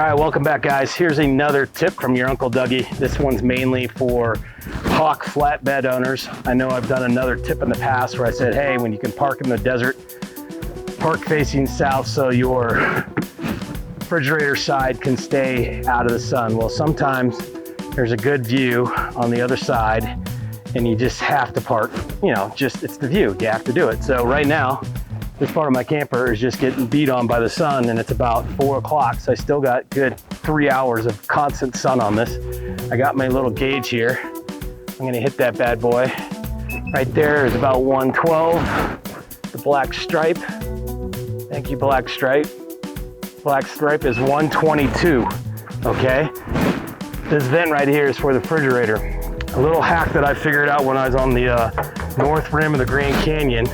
All right, welcome back, guys. Here's another tip from your Uncle Dougie. This one's mainly for hawk flatbed owners. I know I've done another tip in the past where I said, hey, when you can park in the desert, park facing south so your refrigerator side can stay out of the sun. Well, sometimes there's a good view on the other side and you just have to park, it's the view, you have to do it. So right now, this part of my camper is just getting beat on by the sun and it's about 4 o'clock. So I still got good 3 hours of constant sun on this. I got my little gauge here. I'm gonna hit that bad boy. Right there is about 112. The black stripe. Thank you, black stripe. Black stripe is 122, okay? This vent right here is for the refrigerator. A little hack that I figured out when I was on the north rim of the Grand Canyon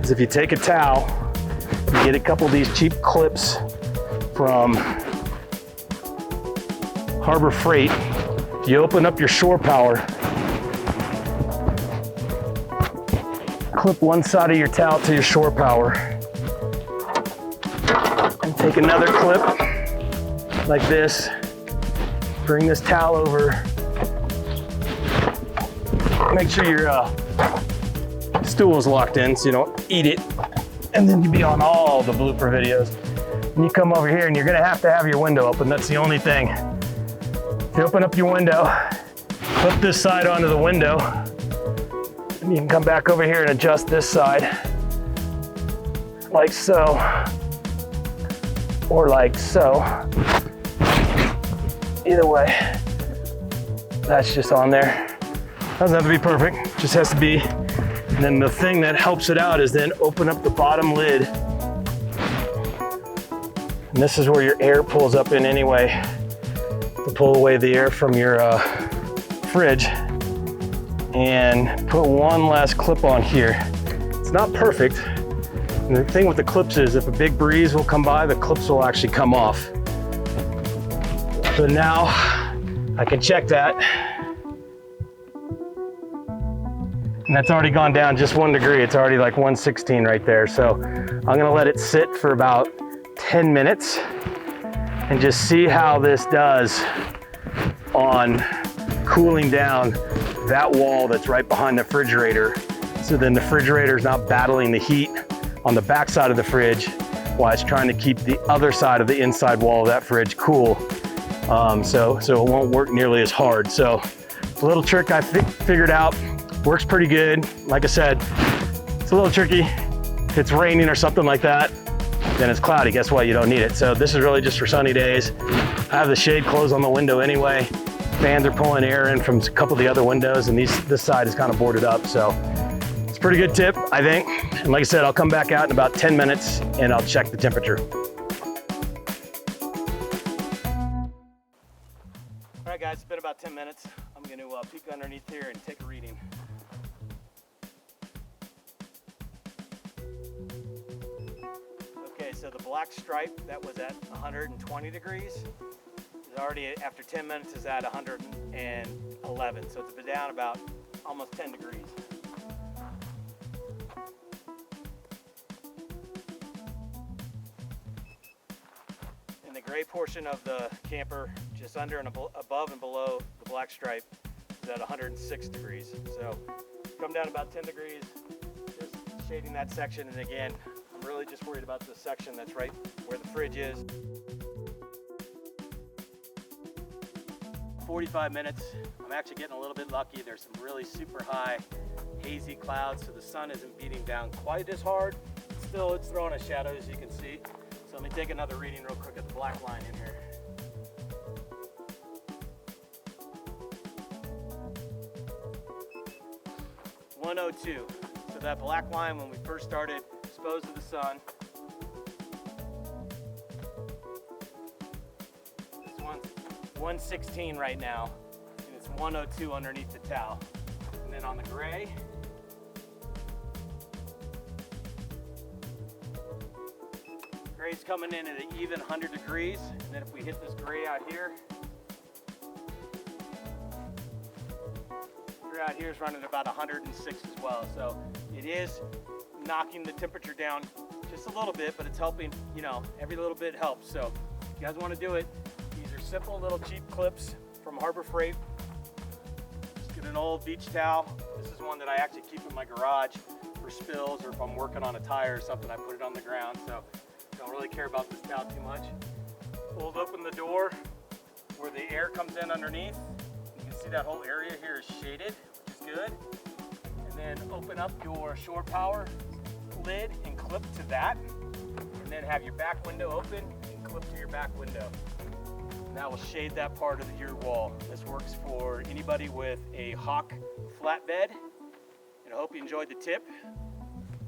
is if you take a towel, you get a couple of these cheap clips from Harbor Freight. You open up your shore power, clip one side of your towel to your shore power, and take another clip like this. Bring this towel over. Make sure your stool is locked in so you don't eat it, and then you'll be on all the blooper videos. And you come over here and you're gonna have to have your window open. That's the only thing. If you open up your window, flip this side onto the window, and you can come back over here and adjust this side like so, or like so. Either way, that's just on there. Doesn't have to be perfect, just has to be. And then the thing that helps it out is then open up the bottom lid. And this is where your air pulls up in anyway, to pull away the air from your fridge. And put one last clip on here. It's not perfect. And the thing with the clips is if a big breeze will come by, the clips will actually come off. So now I can check that. And that's already gone down just 1 degree. It's already like 116 right there. So I'm gonna let it sit for about 10 minutes and just see how this does on cooling down that wall that's right behind the refrigerator. So then the refrigerator is not battling the heat on the back side of the fridge while it's trying to keep the other side of the inside wall of that fridge cool. So it won't work nearly as hard. So it's a little trick I figured out. Works pretty good. Like I said, it's a little tricky. If it's raining or something like that, then it's cloudy. Guess what? You don't need it. So this is really just for sunny days. I have the shade closed on the window anyway. Fans are pulling air in from a couple of the other windows, and this side is kind of boarded up. So it's a pretty good tip, I think. And like I said, I'll come back out in about 10 minutes and I'll check the temperature. All right, guys, it's been about 10 minutes. I'm going to peek underneath here and take a reading. Okay, so the black stripe that was at 120 degrees is already, after 10 minutes, is at 111. So it's been down about almost 10 degrees. In the gray portion of the camper, just under and above and below the black stripe, is at 106 degrees. So come down about 10 degrees, just shading that section. And again, I'm really just worried about the section that's right where the fridge is. 45 minutes. I'm actually getting a little bit lucky. There's some really super high hazy clouds, so the sun isn't beating down quite as hard. Still, it's throwing a shadow, as you can see. So let me take another reading real quick at the black line in here. .102. So that black line when we first started exposed to the sun. This one's 116 right now, and it's 102 underneath the towel. And then on the gray, gray's coming in at an even 100 degrees. And then if we hit this gray out here, out here is running about 106 as well. So it is knocking the temperature down just a little bit, but it's helping, every little bit helps. So you guys want to do it, these are simple little cheap clips from Harbor Freight. Just get an old beach towel. This is one that I actually keep in my garage for spills, or if I'm working on a tire or something, I put it on the ground, so don't really care about this towel too much. Fold open the door where the air comes in underneath. You can see that whole area here is shaded, which is good. And then open up your shore power lid and clip to that. And then have your back window open and clip to your back window. And that will shade that part of your wall. This works for anybody with a Hawk flatbed. And I hope you enjoyed the tip.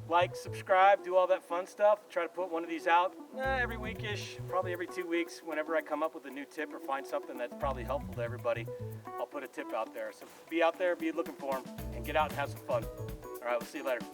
Like, subscribe, do all that fun stuff. Try to put one of these out every weekish, probably every 2 weeks. Whenever I come up with a new tip or find something that's probably helpful to everybody, I'll put a tip out there. So be out there, be looking for them, and get out and have some fun. All right, we'll see you later.